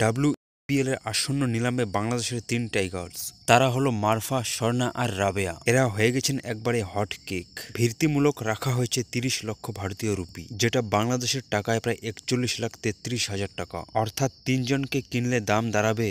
WPL এর আসন্ন নিলামে বাংলাদেশের 3 টাইগার্স। তারা হলো মারফা, স্বর্ণা আর রাবেয়া। এরা হয়ে গেছেন একবারে হট কেক। ভিত্তিমূলক রাখা হয়েছে 30 লক্ষ ভারতীয় রুপি, যেটা বাংলাদেশের টাকায় প্রায় 41,33,000 টাকা। অর্থাৎ 3 জনকে কিনলে দাম দাঁড়াবে,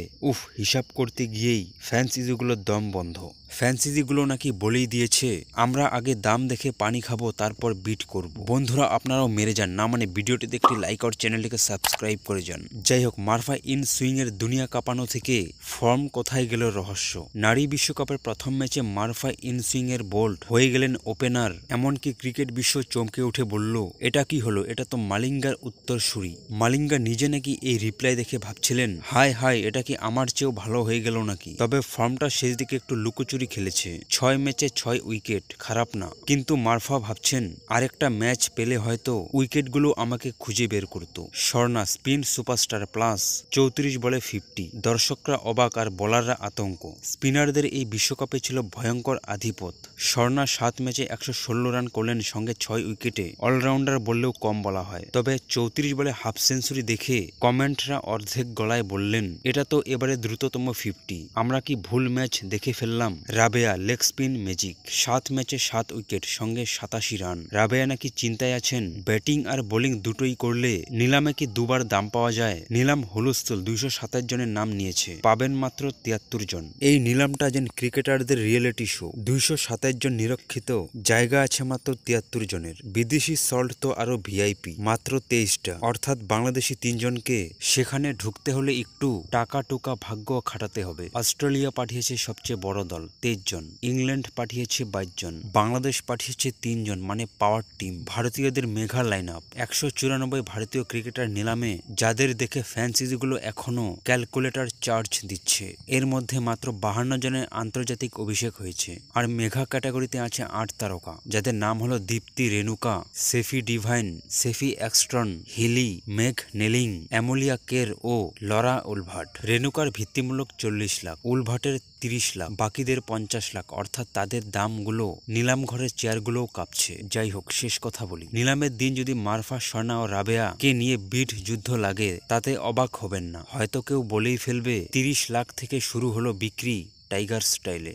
হিসাব করতে গিয়েই ফ্র্যাঞ্চাইজিগুলোর দম বন্ধ। ফ্র্যাঞ্চাইজিগুলো নাকি বলেই দিয়েছে, আমরা আগে দাম দেখে পানি খাবো, তারপর বিট করব। বন্ধুরা, আপনারাও মেরে যান, না মানে ভিডিওটিতে একটি লাইক আর চ্যানেলটিকে সাবস্ক্রাইব করে যান। যাই হোক, মারফা ইন সুইং এর দুনিয়া কাঁপানো থেকে ফর্ম কোথায় গেল রহস্য। নারী বিশ্বকাপের প্রথম ম্যাচে মারফা ইন সুইং এর বোল্ট হয়ে গেলেন ওপেনার। এমনকি ক্রিকেট বিশ্ব চমকে উঠে বলল, এটা কি হলো, এটা তো মালিঙ্গার উত্তরসূরি। মালিঙ্গা নিজে নাকি এই রিপ্লাই দেখে ভাবছিলেন, হায় হায়, এটা কি আমার চেয়েও ভালো হয়ে গেল নাকি। তবে ফর্মটা শেষ দিকে একটু লুকোচুরি খেলেছে। 6 ম্যাচে 6 উইকেট, খারাপ না। কিন্তু মারফা ভাবছেন, আরেকটা ম্যাচ পেলে হয়তো উইকেটগুলো আমাকে খুঁজে বের করত। স্বর্ণা স্পিন সুপারস্টার প্লাস 34 বলে 50। দর্শকরা অবাক আর বোলাররা আতঙ্ক। স্পিনারদের এই বিশ্বকাপে ছিল ভয়ঙ্কর আধিপত্য। স্বর্ণা 7 ম্যাচে 116 রান করলেন, সঙ্গে 6 উইকেটে। অলরাউন্ডার বললেও কম বলা হয়। তবে 34 বলে হাফ সেঞ্চুরি দেখে কমেন্টরা অর্ধেক গলায় বললেন, এটা তো এবারে দ্রুততম 50। আমরা কি ভুল ম্যাচ দেখে ফেললাম। রাবেয়া লেগ স্পিন ম্যাজিক, 7 ম্যাচে 7 উইকেট, সঙ্গে 87 রান। রাবেয়া নাকি চিন্তায় আছেন, ব্যাটিং আর বোলিং দুটোই করলে নিলামে কি দুবার দাম পাওয়া যায়। নিলাম হুলস্থুল, 227 জনের নাম নিয়েছে, পাবেন মাত্র 73 জন। এই নিলামটা যেন ক্রিকেটারদের রিয়েলিটি শো। 227 জন নিরক্ষিত, জায়গা আছে মাত্র 73 জনের। বিদেশি সল্ট তো আরো ভিআইপি, মাত্র 23টা। অর্থাৎ বাংলাদেশি 3 জনকে সেখানে ঢুকতে হলে একটু টাকা টুকা ভাগ্য খাটাতে হবে। অস্ট্রেলিয়া পাঠিয়েছে সবচেয়ে বড় দল, 23 জন। ইংল্যান্ড পাঠিয়েছে 22 জন। বাংলাদেশ পাঠিয়েছে 3 জন, মানে পাওয়ার টিম। ভারতীয়দের মেঘা লাইন আপ। 194 ভারতীয় ক্রিকেটার নিলামে, যাদের দেখে ফ্র্যাঞ্চাইজিগুলো এখনো ক্যালকুলেটর চার্জ দিচ্ছে। এর মধ্যে মাত্র 52 জনের আন্তর্জাতিক অভিষেক হয়েছে। আর মেঘা ক্যাটাগরিতে আছে 8 তারকা, যাদের নাম হলো দীপ্তি রেণুকা, সেফি ডিভাইন, সেফি এক্সট্রন, হিলি, মেঘ নেলিং, অ্যামোলিয়া কের ও লরা উলভাট। রেণুকার ভিত্তিমূলক 40 লাখ, উলভাটের 30 লাখ, বাকিদের 50 লাখ। অর্থাৎ তাদের দামগুলো নিলাম ঘরের চেয়ারগুলোও কাঁপছে। যাই হোক, শেষ কথা বলি, নিলামের দিন যদি মারফা, স্বর্ণা ও রাবেয়া কে নিয়ে বিট যুদ্ধ লাগে, তাতে অবাক হবেন না। হয়তো কেউ বলেই ফেলবে, 30 লাখ থেকে শুরু হলো বিক্রি টাইগার স্টাইলে।